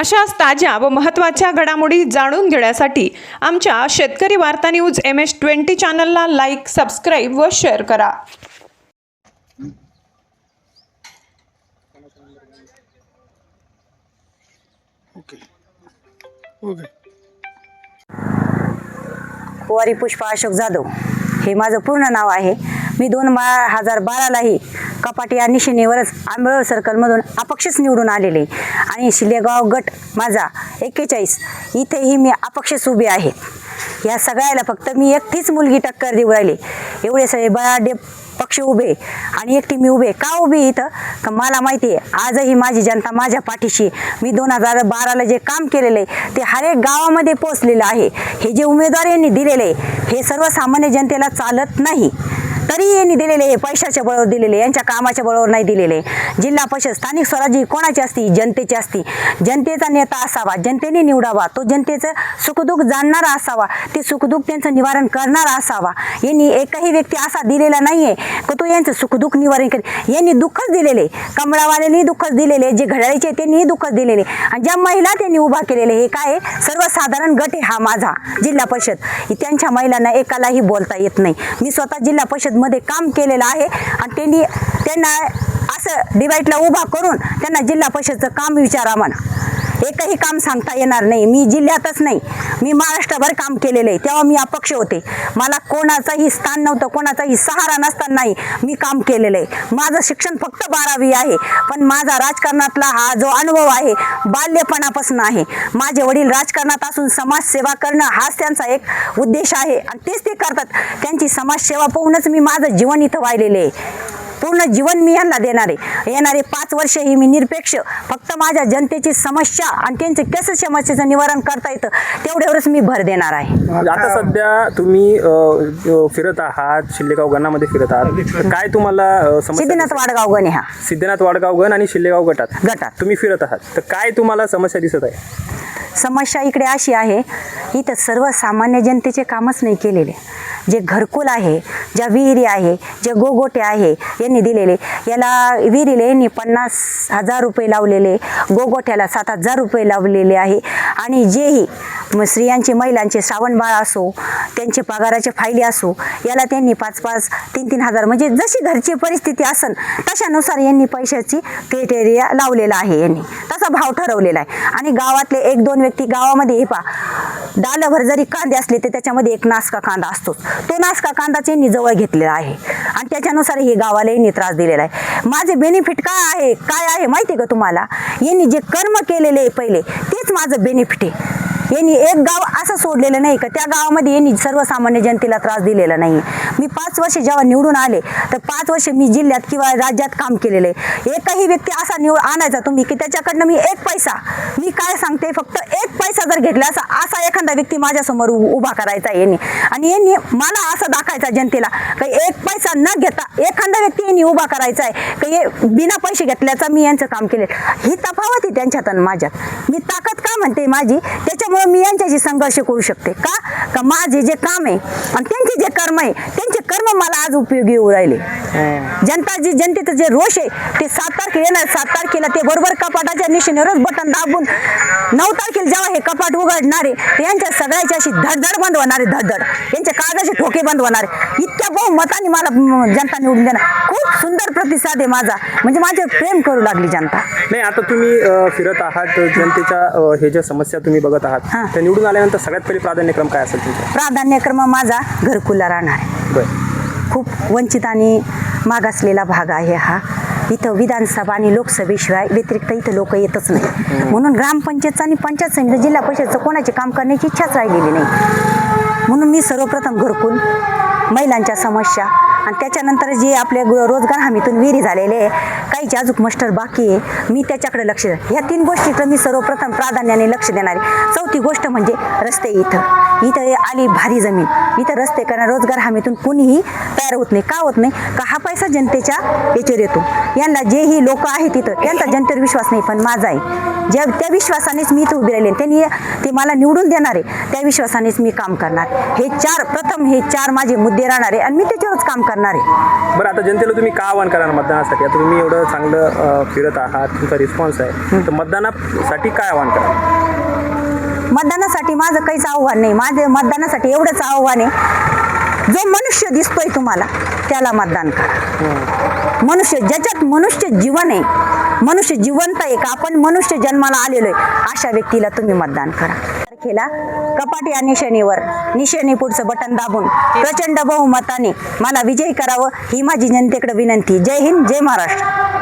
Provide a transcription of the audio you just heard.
अशाच ताज्या व महत्त्वाच्या घडामोडी जाणून घेण्यासाठी आमच्या शेतकरी वार्ता न्यूज MS-20 चॅनलला लाईक, सबस्क्राईब व शेअर करा. कुवारी पुष्पा अशोक जाधव हे माझं पूर्ण नाव आहे. मी 2012लाही कपाट या निशाणीवरच आंबेळर सर्कलमधून अपक्षच निवडून आलेले आणि शिलेगाव गट माझा 41 इथेही मी अपक्षच उभे आहे. या सगळ्याला फक्त मी एकटीच मुलगी टक्कर देऊ राहिले. एवढे सगळे बळाडे पक्ष उभे आणि एकटी मी उभे का उभे इथं का मला माहिती आहे आजही माझी जनता माझ्या पाठीशी. मी 2012ला जे काम केलेलं आहे ते हर एक गावामध्ये पोचलेलं आहे. हे जे उमेदवार यांनी दिलेले हे सर्वसामान्य जनतेला चालत नाही, तरी यांनी दिलेले पैशाच्या बळावर दिलेले, यांच्या कामाच्या बळावर नाही दिलेले. जिल्हा परिषद स्थानिक स्वराज्य कोणाची असती? जनतेची असती. जनतेचा नेता असावा, जनतेने निवडावा, तो जनतेचं सुखदुःख जाणणारा असावा, ते सुखदुःख त्यांचं निवारण करणारा असावा. यांनी एकही व्यक्ती असा दिलेला नाहीये की तो यांचं सुखदुःख निवारण करेल. यांनी दुःखच दिलेले, कमळावाल्यांनी दुःखच दिलेले, जे घड्याळीचे त्यांनी दुःखच दिलेले आणि ज्या महिला त्यांनी उभा केलेले हे काय सर्वसाधारण गट आहे हा माझा जिल्हा परिषद. त्यांच्या महिलांना एकालाही बोलता येत नाही. मी स्वतः जिल्हा परिषद मध्ये काम केलेलं आहे आणि त्यांना असं डिवाइडला उभा करून त्यांना जिल्हा परिषदचं काम विचारा म्हणा. एकही काम सांगता येणार नाही. मी जिल्ह्यातच नाही, मी महाराष्ट्रभर काम केलेलं आहे. तेव्हा मी अपक्ष होते, मला कोणाचाही स्थान नव्हतं, कोणाचाही सहारा नसतानाही मी काम केलेलं आहे. माझं शिक्षण फक्त 12वी आहे, पण माझा राजकारणातला हा जो अनुभव आहे बाल्यपणापासून आहे. माझे वडील राजकारणात असून समाजसेवा करणं हाच त्यांचा एक उद्देश आहे आणि तेच ते करतात. त्यांची समाजसेवा पाहूनच मी माझं जीवन इथं वाहिलेलं आहे. पूर्ण जीवन मी यांना देणार आहे. येणारे 5 वर्ष ही मी निरपेक्ष फक्त माझ्या जनतेची समस्या आणि त्यांचे कसं समस्येचं निवारण करता येतं तेवढ्यावरच मी भर देणार आहे. आता सध्या तुम्ही फिरत आहात, शिल्लेगाव गणामध्ये फिरत आहात, काय तुम्हाला सिद्धनाथ वाडगाव गण हा सिद्धनाथ वाडगाव गण आणि शिल्लेगाव गटात तुम्ही फिरत आहात, तर काय तुम्हाला समस्या दिसत आहे? समस्या इकडे अशी आहे, इथं सर्वसामान्य जनतेचे कामच नाही केलेले. जे घरकुल आहे, ज्या विहिरी आहे, जे गोगोटे आहे यांनी दिलेले, याला विहिरीला यांनी 50,000 रुपये लावलेले, गोगोट्याला 7,000 रुपये लावलेले आहे. आणि जेही स्त्रियांचे महिलांचे श्रावणबाळ असो, त्यांचे पगाराचे फायली असो, याला त्यांनी 5-5, 3-3 हजार म्हणजे जशी घरची परिस्थिती असेल तशानुसार यांनी पैशाची क्रायटेरिया लावलेला आहे. यांनी तसा भाव ठरवलेला आहे. आणि गावातले 1-2 व्यक्ती गावामध्ये हे डालभर जरी कांदे असले तर त्याच्यामध्ये एक नासका कांदा असतो, तो नासका कांदाच यांनी जवळ घेतलेला आहे आणि त्याच्यानुसार हे गावाला यांनी त्रास दिलेला आहे. माझे बेनिफिट काय आहे माहिती आहे का तुम्हाला? यांनी जे कर्म केलेले आहे पहिले तेच माझं बेनिफिट आहे. यांनी एक गाव असं सोडलेलं नाही का त्या गावामध्ये यांनी सर्वसामान्य जनतेला त्रास दिलेला नाही. मी 5 वर्ष जेव्हा निवडून आले तर 5 वर्ष मी जिल्ह्यात किंवा राज्यात काम केलेलं आहे. एकही व्यक्ती असा आणायचा तुम्ही की त्याच्याकडनं मी 1 पैसा, मी काय सांगते फक्त 1 पैसा जर घेतला असा एखादा व्यक्ती माझ्यासमोर उभा करायचा यांनी. आणि यांनी मला असं दाखवायचा जनतेला की 1 पैसा न घेता एखादा व्यक्ती यांनी उभा करायचा आहे की बिना पैसे घेतल्याचा मी यांचं काम केले. ही तफावत आहे त्यांच्यात आणि माझ्यात. मी ताकद का म्हणते माझी, त्याच्यामुळे मी यांच्याशी संघर्ष करू शकते का माझे जे काम आहे आणि त्यांचे जे कर्म आहे त्यांचे कर्म मला आज उपयोगी येऊ राहिले. जनतेचं जे रोष आहे ते 7 तारखेला येणार. 7 तारखेला ते बरोबर कपाटाच्या निशाणीवरच बटन दाबून 9 तारखेला जेव्हा हे कपाट उघडणार आहे ते यांच्या सगळ्याची अशी धडधड बंद होणार आहे. धडधड यांचे कागदाचे ठोके बंद होणार आहे. इतक्या बहुमताने मला जनता निवडून देणार. खूप सुंदर प्रतिसाद आहे माझा, म्हणजे माझ्यावर प्रेम करू लागली जनता. नाही, आता तुम्ही फिरत आहात, जनतेच्या हे ज्या समस्या तुम्ही बघत आहात त्या निवडून आल्यानंतर सगळ्यात पहिले प्राधान्यक्रम काय असेल तुमचा? प्राधान्यक्रम माझा घरकुला राहणार आहे. बरं. खूप वंचित आणि मागासलेला भाग आहे हा. इथं विधानसभा आणि लोकसभेशिवाय व्यतिरिक्त इथं लोक येतच नाही. म्हणून ग्रामपंचायतचं आणि पंचायत समिती जिल्हा परिषदचं कोणाचे काम करण्याची इच्छाच राहिलेली नाही. म्हणून मी सर्वप्रथम घरकुल, महिलांच्या समस्या आणि त्याच्यानंतर जे आपल्या रोजगार हमीतून विहिरी झालेले आहे, काहीचे अजून मस्टर बाकी आहे, मी त्याच्याकडे लक्ष द्या. ह्या 3 गोष्टीकडे मी सर्वप्रथम प्राधान्याने लक्ष देणार आहे. 4थी गोष्ट म्हणजे रस्ते. इथं आली भारी जमीन, इथं रस्ते करणार रोजगार हमीतून कुणीही तयार होत नाही. का होत नाही? का हा पैसा जनतेच्या याच्यावर येतो. यांना जेही लोक आहेत तिथं त्यांचा जनतेवर विश्वास नाही, पण माझा आहे. त्या विश्वासानेच मी इथं उभी राहिले. त्यांनी ते मला निवडून देणार आहे, त्या विश्वासानेच मी काम करणार. हे 4 माझे मुद्दे राहणार आहे आणि मी त्याच्यावरच काम करणार. करणार आहे. बरं, आता जनतेला तुम्ही काय आवाहन कराल मतदानासाठी? आता तुम्ही एवढं चांगलं फिरत आहात, तुमचा रिस्पॉन्स आहे, तर मतदानासाठी काय आवाहन कराल? मतदानासाठी माझं काहीच आव्हान नाही. माझे मतदानासाठी एवढंच आव्हान आहे, जो मनुष्य दिसतोय तुम्हाला त्याला मतदान करा. मनुष्य ज्याच्यात मनुष्य जीवन आहे, मनुष्य जिवंत आहे का, आपण मनुष्य जन्माला आलेलो आहे, अशा व्यक्तीला तुम्ही मतदान करा. तारखेला कपाट या निशाणी पुढचं बटन दाबून प्रचंड बहुमताने मला विजयी करावं ही माझी जनतेकडे विनंती. जय हिंद, जय महाराष्ट्र.